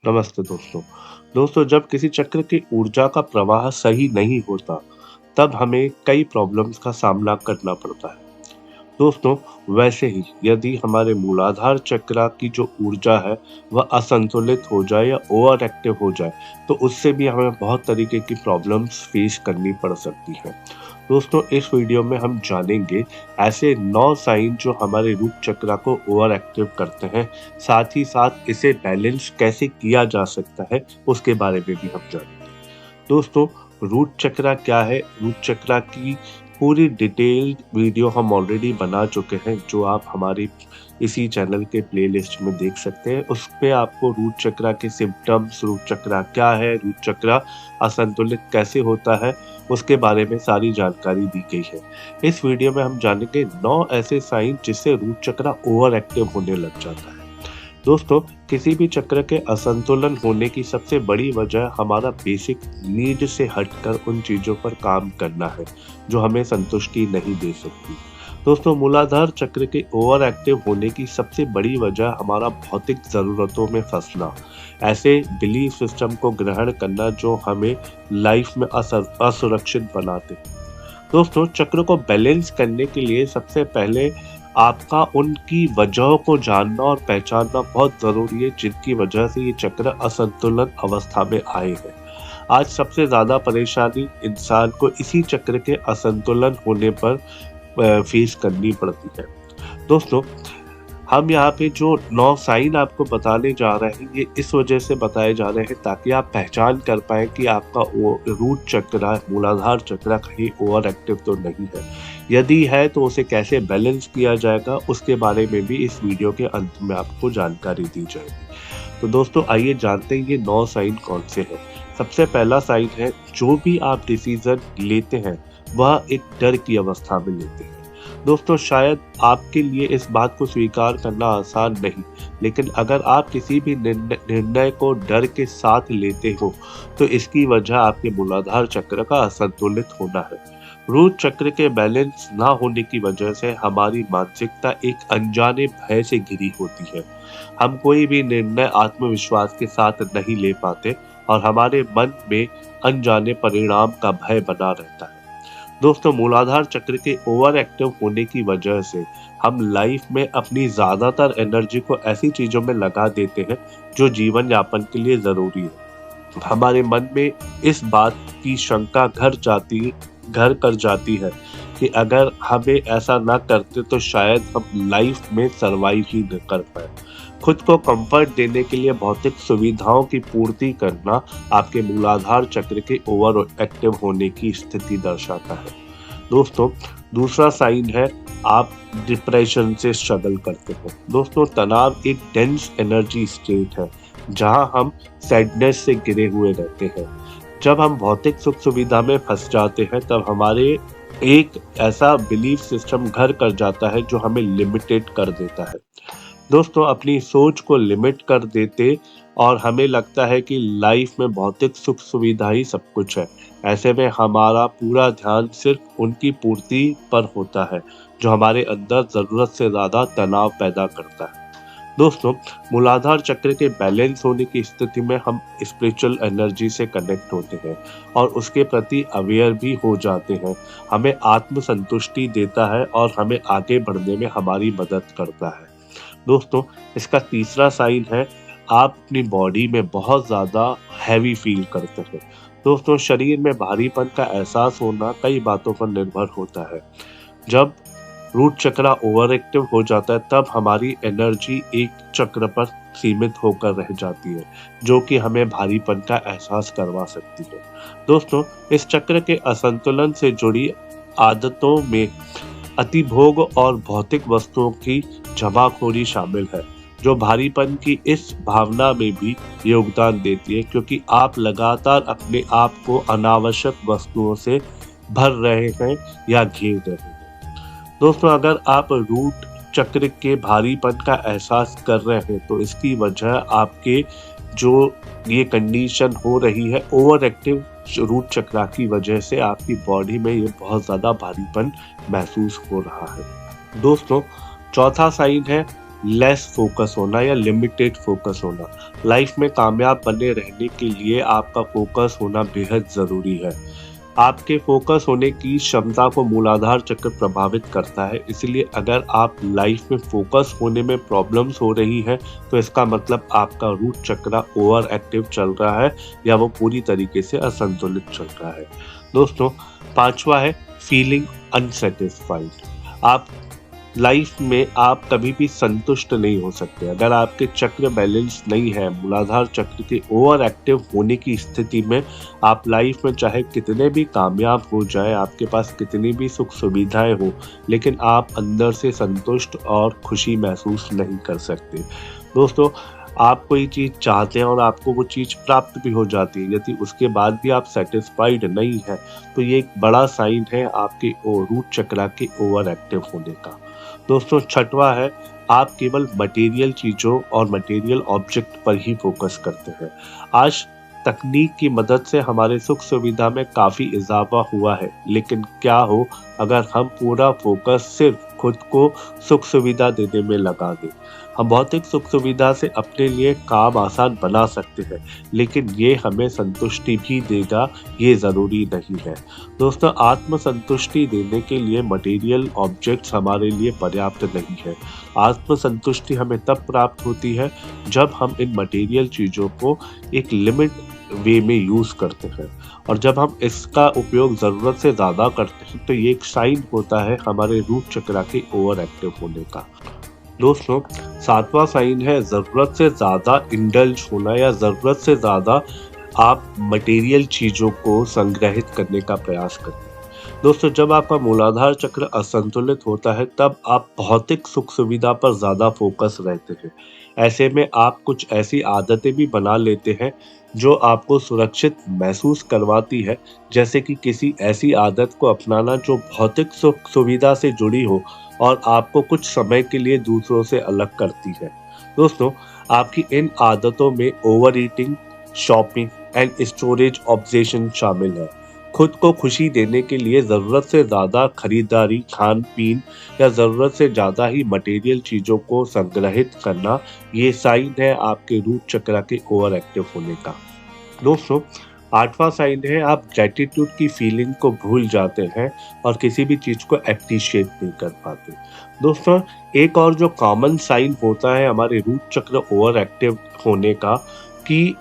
नमस्ते दोस्तों। दोस्तों जब किसी चक्र की ऊर्जा का प्रवाह सही नहीं होता, तब हमें कई प्रॉब्लम्स का सामना करना पड़ता है। दोस्तों वैसे ही यदि हमारे मूलाधार चक्र की जो ऊर्जा है वह असंतुलित हो जाए या ओवर एक्टिव हो जाए, तो उससे भी हमें बहुत तरीके की प्रॉब्लम्स फेस करनी पड़ सकती हैं। दोस्तों इस वीडियो में हम जानेंगे ऐसे 9 साइन जो हमारे रूट चक्र को ओवर एक्टिव करते हैं, साथ ही साथ इसे बैलेंस कैसे किया जा सकता है उसके बारे में भी हम जानेंगे। दोस्तों रूट चक्र क्या है? रूट चक्र की पूरी डिटेल्ड वीडियो हम ऑलरेडी बना चुके हैं, जो आप हमारी इसी चैनल के प्लेलिस्ट में देख सकते हैं। उस पे आपको रूट चक्र के सिम्पटम्स, रूट चक्र क्या है, रूट चक्र असंतुलित कैसे होता है, उसके बारे में सारी जानकारी दी गई है। इस वीडियो में हम जानेंगे 9 ऐसे साइन जिससे रूट चक्र ओवर एक्टिव होने लग जाता है। दोस्तों किसी भी चक्र के असंतुलन होने की सबसे बड़ी वजह हमारा बेसिक नीड से हटकर उन चीजों पर काम करना है जो हमें संतुष्टि नहीं दे सकती। दोस्तों मूलाधार चक्र के ओवर एक्टिव होने की सबसे बड़ी वजह हमारा भौतिक जरूरतों में फंसना, ऐसे बिलीफ सिस्टम को ग्रहण करना जो हमें लाइफ में असुरक्षित बनाते। दोस्तों चक्र को बैलेंस करने के लिए सबसे पहले आपका उनकी वजहों को जानना और पहचानना बहुत ज़रूरी है, जिनकी वजह से ये चक्र असंतुलन अवस्था में आए हैं। आज सबसे ज़्यादा परेशानी इंसान को इसी चक्र के असंतुलन होने पर फेस करनी पड़ती है। दोस्तों हम यहाँ पे जो 9 साइन आपको बताने जा रहे हैं, ये इस वजह से बताए जा रहे हैं ताकि आप पहचान कर पाएँ कि आपका वो रूट चक्र, मूलाधार चक्र कहीं ओवर एक्टिव तो नहीं है। यदि है तो उसे कैसे बैलेंस किया जाएगा, उसके बारे में भी इस वीडियो के अंत में आपको जानकारी दी जाएगी। तो दोस्तों आइए जानते हैं ये 9 साइन कौन से हैं। सबसे पहला साइन है, जो भी आप डिसीज़न लेते हैं, वह एक डर की अवस्था में लेते हैं। दोस्तों शायद आपके लिए इस बात को स्वीकार करना आसान नहीं, लेकिन अगर आप किसी भी निर्णय को डर के साथ लेते हो, तो इसकी वजह आपके मूलाधार चक्र का असंतुलित होना है। रूट चक्र के बैलेंस ना होने की वजह से हमारी मानसिकता एक अनजाने भय से घिरी होती है। हम कोई भी निर्णय आत्मविश्वास के साथ नहीं ले पाते और हमारे मन में अनजाने परिणाम का भय बना रहता है। दोस्तों मूलाधार चक्र के ओवर एक्टिव होने की वजह से हम लाइफ में अपनी ज्यादातर एनर्जी को ऐसी चीजों में लगा देते हैं जो जीवन यापन के लिए जरूरी है। हमारे मन में इस बात की शंका घर कर जाती है कि अगर हमें ऐसा ना करते तो शायद हम लाइफ में सरवाइव ही न कर पाए। खुद को कंफर्ट देने के लिए भौतिक सुविधाओं की पूर्ति करना आपके मूलाधार चक्र के ओवर एक्टिव होने की स्थिति दर्शाता है। दोस्तों दूसरा साइन है, आप डिप्रेशन से स्ट्रगल करते हो। दोस्तों तनाव एक डेंस एनर्जी स्टेट है जहां हम सैडनेस से घिरे हुए रहते हैं। जब हम भौतिक सुख सुविधा में फंस जाते हैं, तब हमारे एक ऐसा बिलीफ सिस्टम घर कर जाता है जो हमें लिमिटेड कर देता है। दोस्तों अपनी सोच को लिमिट कर देते और हमें लगता है कि लाइफ में भौतिक सुख सुविधा ही सब कुछ है। ऐसे में हमारा पूरा ध्यान सिर्फ उनकी पूर्ति पर होता है, जो हमारे अंदर जरूरत से ज्यादा तनाव पैदा करता है। दोस्तों मूलाधार चक्र के बैलेंस होने की स्थिति में हम स्पिरिचुअल एनर्जी से कनेक्ट होते हैं और उसके प्रति अवेयर भी हो जाते हैं। हमें आत्म संतुष्टि देता है और हमें आगे बढ़ने में हमारी मदद करता है। दोस्तों इसका तीसरा साइन है, आप अपनी बॉडी में बहुत ज़्यादा हैवी फील करते हैं। दोस्तों शरीर में भारीपन का एहसास होना कई बातों पर निर्भर होता है। जब रूट चक्र ओवर एक्टिव हो जाता है, तब हमारी एनर्जी एक चक्र पर सीमित होकर रह जाती है, जो कि हमें भारीपन का एहसास करवा सकती है। दोस्तों इस चक्र के असंतुलन से जुड़ी आदतों में अतिभोग और भौतिक वस्तुओं की जमाखोरी शामिल है, जो भारीपन की इस भावना में भी योगदान देती है, क्योंकि आप लगातार अपने आप को अनावश्यक वस्तुओं से भर रहे हैं या घेर रहे हैं। दोस्तों अगर आप रूट चक्र के भारीपन का एहसास कर रहे हैं, तो इसकी वजह आपके जो ये कंडीशन हो रही है ओवर एक्टिव रूट चक्र की वजह से आपकी बॉडी में ये बहुत ज़्यादा भारीपन महसूस हो रहा है। दोस्तों चौथा साइन है, लेस फोकस होना या लिमिटेड फोकस होना। लाइफ में कामयाब बने रहने के लिए आपका फोकस होना बेहद ज़रूरी है। आपके फोकस होने की क्षमता को मूलाधार चक्र प्रभावित करता है, इसलिए अगर आप लाइफ में फोकस होने में प्रॉब्लम्स हो रही हैं, तो इसका मतलब आपका रूट चक्र ओवर एक्टिव चल रहा है या वो पूरी तरीके से असंतुलित चल रहा है। दोस्तों, पांचवा है फीलिंग अनसेटिस्फाइड। आप लाइफ में आप कभी भी संतुष्ट नहीं हो सकते। अगर आपके चक्र बैलेंस नहीं है, मूलाधार चक्र के ओवर एक्टिव होने की स्थिति में आप लाइफ में चाहे कितने भी कामयाब हो जाए, आपके पास कितनी भी सुख सुविधाएं हो, लेकिन आप अंदर से संतुष्ट और खुशी महसूस नहीं कर सकते। दोस्तों, आप कोई चीज़ चाहते हैं और आपको वो चीज़ प्राप्त भी हो जाती है, यदि उसके बाद भी आप सैटिस्फाइड नहीं है, तो ये एक बड़ा साइन है आपके रूट चक्र के ओवर एक्टिव होने का। दोस्तों, छठवां है आप केवल मटेरियल चीज़ों और मटेरियल ऑब्जेक्ट पर ही फोकस करते हैं। आज तकनीक की मदद से हमारे सुख सुविधा में काफ़ी इजाफा हुआ है, लेकिन क्या हो अगर हम पूरा फोकस सिर्फ खुद को सुख सुविधा देने में लगा दें। हम भौतिक सुख सुविधा से अपने लिए काम आसान बना सकते हैं, लेकिन ये हमें संतुष्टि भी देगा, ये ज़रूरी नहीं है। दोस्तों, आत्म संतुष्टि देने के लिए मटेरियल ऑब्जेक्ट्स हमारे लिए पर्याप्त नहीं है। आत्म संतुष्टि हमें तब प्राप्त होती है जब हम इन मटेरियल चीज़ों को एक लिमिट वे में यूज़ करते हैं, और जब हम इसका उपयोग ज़रूरत से ज़्यादा करते हैं, तो ये एक साइन होता है हमारे रूट चक्र के ओवर एक्टिव होने का। दोस्तों, सातवां साइन है ज़रूरत से ज़्यादा इंडल्ज होना या ज़रूरत से ज़्यादा आप मटेरियल चीज़ों को संग्रहित करने का प्रयास करते हैं। दोस्तों, जब आपका मूलाधार चक्र असंतुलित होता है, तब आप भौतिक सुख सुविधा पर ज़्यादा फोकस रहते हैं। ऐसे में आप कुछ ऐसी आदतें भी बना लेते हैं जो आपको सुरक्षित महसूस करवाती है, जैसे कि किसी ऐसी आदत को अपनाना जो भौतिक सुख सुविधा से जुड़ी हो और आपको कुछ समय के लिए दूसरों से अलग करती है। दोस्तों, आपकी इन आदतों में over eating, shopping and storage obsession शामिल है। खुद को खुशी देने के लिए ज़रूरत से ज़्यादा खरीदारी, खान-पीन या ज़रूरत से ज़्यादा ही मटेरियल चीज़ों को संग्रहित करना, ये साइन है आपके रूट चक्र के ओवर एक्टिव होने का। दोस्तों, आठवां साइन है आप ग्रैटिट्यूड की फीलिंग को भूल जाते हैं और किसी भी चीज़ को एप्रिशिएट नहीं कर पाते। दोस्तों, एक और जो कॉमन साइन होता है हमारे रूट चक्र ओवर एक्टिव होने का, कि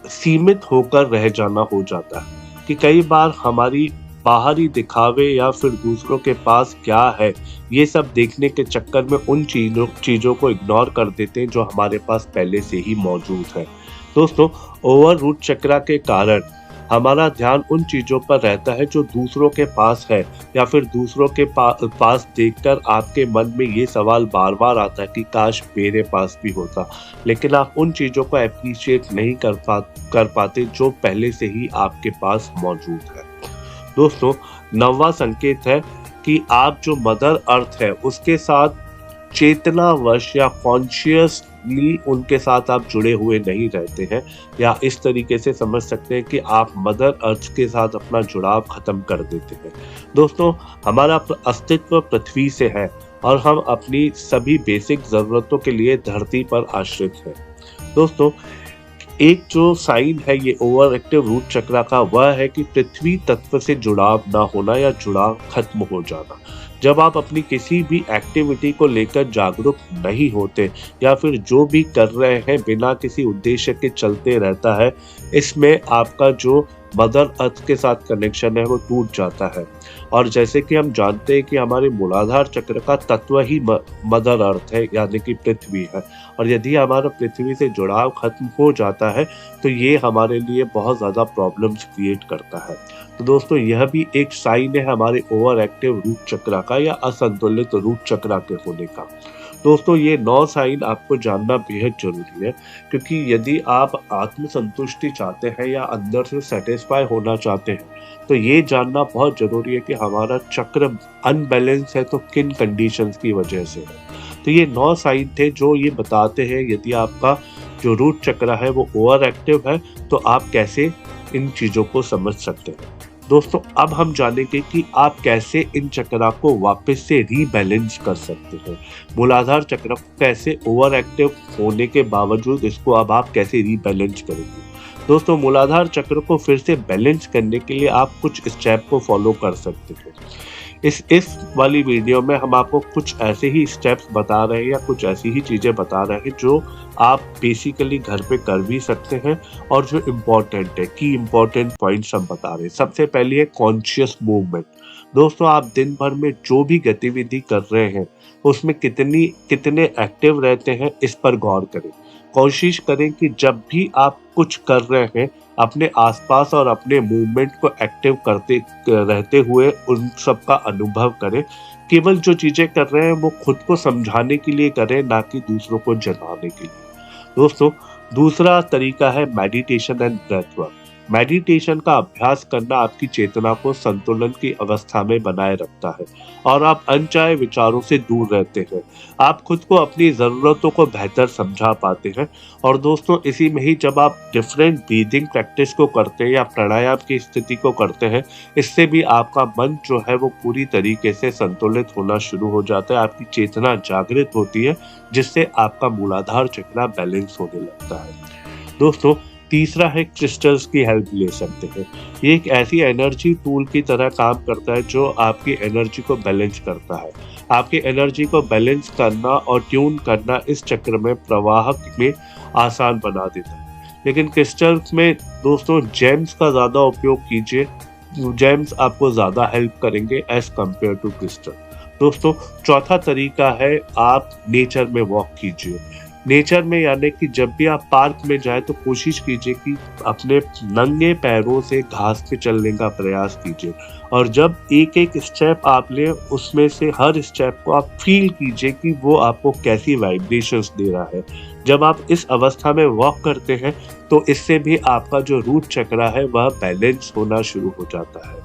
सीमित होकर रह जाना हो जाता है, कि कई बार हमारी बाहरी दिखावे या फिर दूसरों के पास क्या है, ये सब देखने के चक्कर में उन चीज़ों को इग्नोर कर देते हैं जो हमारे पास पहले से ही मौजूद है। दोस्तों, ओवर रूट चक्र के कारण हमारा ध्यान उन चीज़ों पर रहता है जो दूसरों के पास है, या फिर दूसरों के पास देखकर आपके मन में ये सवाल बार-बार आता है कि काश मेरे पास भी होता। लेकिन आप उन चीज़ों को एप्रिशिएट नहीं कर पाते जो पहले से ही आपके पास मौजूद है। दोस्तों, 9वां संकेत है कि आप जो मदर अर्थ है उसके साथ चेतनावश या कॉन्शियसली उनके साथ आप जुड़े हुए नहीं रहते हैं, या इस तरीके से समझ सकते हैं कि आप मदर अर्थ के साथ अपना जुड़ाव खत्म कर देते हैं। दोस्तों, हमारा अस्तित्व पृथ्वी से है और हम अपनी सभी बेसिक ज़रूरतों के लिए धरती पर आश्रित हैं। दोस्तों, एक जो साइन है ये ओवर एक्टिव रूट चक्र का, वह है कि पृथ्वी तत्व से जुड़ाव ना होना या जुड़ाव खत्म हो जाना। जब आप अपनी किसी भी एक्टिविटी को लेकर जागरूक नहीं होते, या फिर जो भी कर रहे हैं बिना किसी उद्देश्य के चलते रहता है, इसमें आपका जो मदर अर्थ के साथ कनेक्शन है वो टूट जाता है। और जैसे कि हम जानते हैं कि हमारे मूलाधार चक्र का तत्व ही मदर अर्थ है, यानी कि पृथ्वी है, और यदि हमारा पृथ्वी से जुड़ाव खत्म हो जाता है, तो ये हमारे लिए बहुत ज़्यादा प्रॉब्लम्स क्रिएट करता है। तो दोस्तों, यह भी एक साइन है हमारे ओवर एक्टिव रूट चक्र का या असंतुलित रूट चक्र के होने का। दोस्तों, ये 9 साइन आपको जानना बेहद ज़रूरी है, क्योंकि यदि आप आत्मसंतुष्टि चाहते हैं या अंदर से सैटिस्फाई होना चाहते हैं, तो ये जानना बहुत ज़रूरी है कि हमारा चक्र अनबैलेंस है तो किन कंडीशंस की वजह से है। तो ये 9 साइन थे जो ये बताते हैं यदि आपका जो रूट चक्र है वो ओवर एक्टिव है, तो आप कैसे इन चीज़ों को समझ सकते हैं। दोस्तों अब हम जानेंगे कि आप कैसे इन चक्रा को वापस से रीबैलेंस कर सकते हैं। मूलाधार चक्र को कैसे ओवर एक्टिव होने के बावजूद इसको अब आप कैसे रीबैलेंस करेंगे। दोस्तों मूलाधार चक्र को फिर से बैलेंस करने के लिए आप कुछ स्टेप को फॉलो कर सकते हैं। इस वाली वीडियो में हम आपको कुछ ऐसे ही स्टेप्स बता रहे हैं या कुछ ऐसी ही चीजें बता रहे हैं जो आप बेसिकली घर पे कर भी सकते हैं और जो इम्पोर्टेंट है, की इम्पोर्टेंट पॉइंट्स हम बता रहे हैं। सबसे पहले है कॉन्शियस मूवमेंट। दोस्तों आप दिन भर में जो भी गतिविधि कर रहे हैं उसमें कितने एक्टिव रहते हैं इस पर गौर करें। कोशिश करें कि जब भी आप कुछ कर रहे हैं अपने आसपास और अपने मूवमेंट को एक्टिव करते रहते हुए उन सब का अनुभव करें। केवल जो चीजें कर रहे हैं वो खुद को समझाने के लिए करें, ना कि दूसरों को जताने के लिए। दोस्तों दूसरा तरीका है meditation and breath work. Meditation का अभ्यास करना आपकी चेतना को संतुलन की अवस्था में बनाए रखता है और आप अनचाहे विचारों से दूर रहते हैं। आप खुद को अपनी ज़रूरतों को बेहतर समझा पाते हैं। और दोस्तों इसी में ही जब आप डिफरेंट ब्रीदिंग प्रैक्टिस को करते हैं या प्राणायाम की स्थिति को करते हैं, इससे भी आपका मन जो है वो पूरी तरीके से संतुलित होना शुरू हो जाता है, आपकी चेतना जागृत होती है, जिससे आपका मूलाधार चक्र बैलेंस होने लगता है। दोस्तों तीसरा है क्रिस्टल्स की हेल्प ले सकते हैं। ये एक ऐसी एनर्जी टूल की तरह काम करता है जो आपकी एनर्जी को बैलेंस करता है। आपकी एनर्जी को बैलेंस करना और ट्यून करना इस चक्र में प्रवाह में आसान बना देता है। लेकिन क्रिस्टल्स में दोस्तों जेम्स का ज़्यादा उपयोग कीजिए। जेम्स आपको ज़्यादा हेल्प करेंगे एज कम्पेयर टू क्रिस्टल। दोस्तों चौथा तरीका है आप नेचर में वॉक कीजिए। नेचर में यानी कि जब भी आप पार्क में जाए तो कोशिश कीजिए कि अपने नंगे पैरों से घास पे चलने का प्रयास कीजिए और जब एक एक स्टेप आप लें उसमें से हर स्टेप को आप फील कीजिए कि वो आपको कैसी वाइब्रेशंस दे रहा है। जब आप इस अवस्था में वॉक करते हैं तो इससे भी आपका जो रूट चक्र है वह बैलेंस होना शुरू हो जाता है।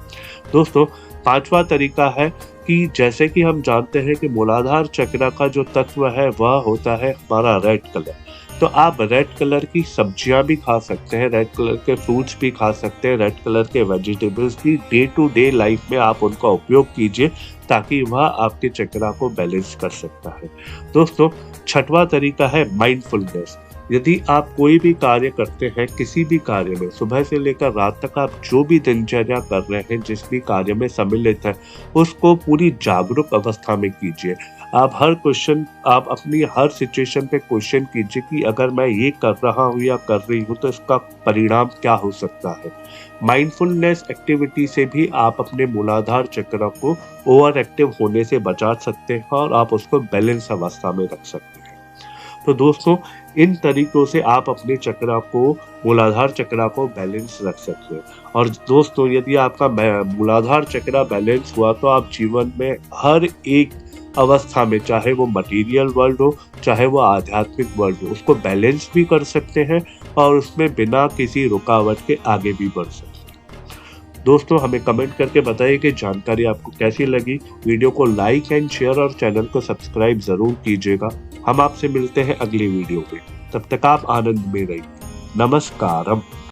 दोस्तों पांचवा तरीका है कि जैसे कि हम जानते हैं कि मूलाधार चक्र का जो तत्व है वह होता है हमारा रेड कलर। तो आप रेड कलर की सब्जियां भी खा सकते हैं, रेड कलर के फ्रूट्स भी खा सकते हैं, रेड कलर के वेजिटेबल्स भी डे टू डे लाइफ में आप उनका उपयोग कीजिए ताकि वह आपके चक्र को बैलेंस कर सकता है। दोस्तों छठवां तरीका है माइंडफुलनेस। यदि आप कोई भी कार्य करते हैं, किसी भी कार्य में सुबह से लेकर रात तक आप जो भी दिनचर्या कर रहे हैं, जिस भी कार्य में सम्मिलित है, उसको पूरी जागरूक अवस्था में कीजिए। आप अपनी हर सिचुएशन पे क्वेश्चन कीजिए कि अगर मैं ये कर रहा हूँ या कर रही हूँ तो इसका परिणाम क्या हो सकता है। माइंडफुलनेस एक्टिविटी से भी आप अपने मूलाधार चक्र को ओवर एक्टिव होने से बचा सकते हैं और आप उसको बैलेंस अवस्था में रख सकते हैं। तो दोस्तों इन तरीकों से आप अपने चक्र को, मूलाधार चक्र को बैलेंस रख सकते हैं। और दोस्तों यदि आपका मूलाधार चक्र बैलेंस हुआ तो आप जीवन में हर एक अवस्था में, चाहे वो मटेरियल वर्ल्ड हो चाहे वो आध्यात्मिक वर्ल्ड हो, उसको बैलेंस भी कर सकते हैं और उसमें बिना किसी रुकावट के आगे भी बढ़ सकते हैं। दोस्तों हमें कमेंट करके बताइए कि जानकारी आपको कैसी लगी। वीडियो को लाइक एंड शेयर और चैनल को सब्सक्राइब जरूर कीजिएगा। हम आपसे मिलते हैं अगली वीडियो में। तब तक आप आनंद में रहिए। नमस्कारम।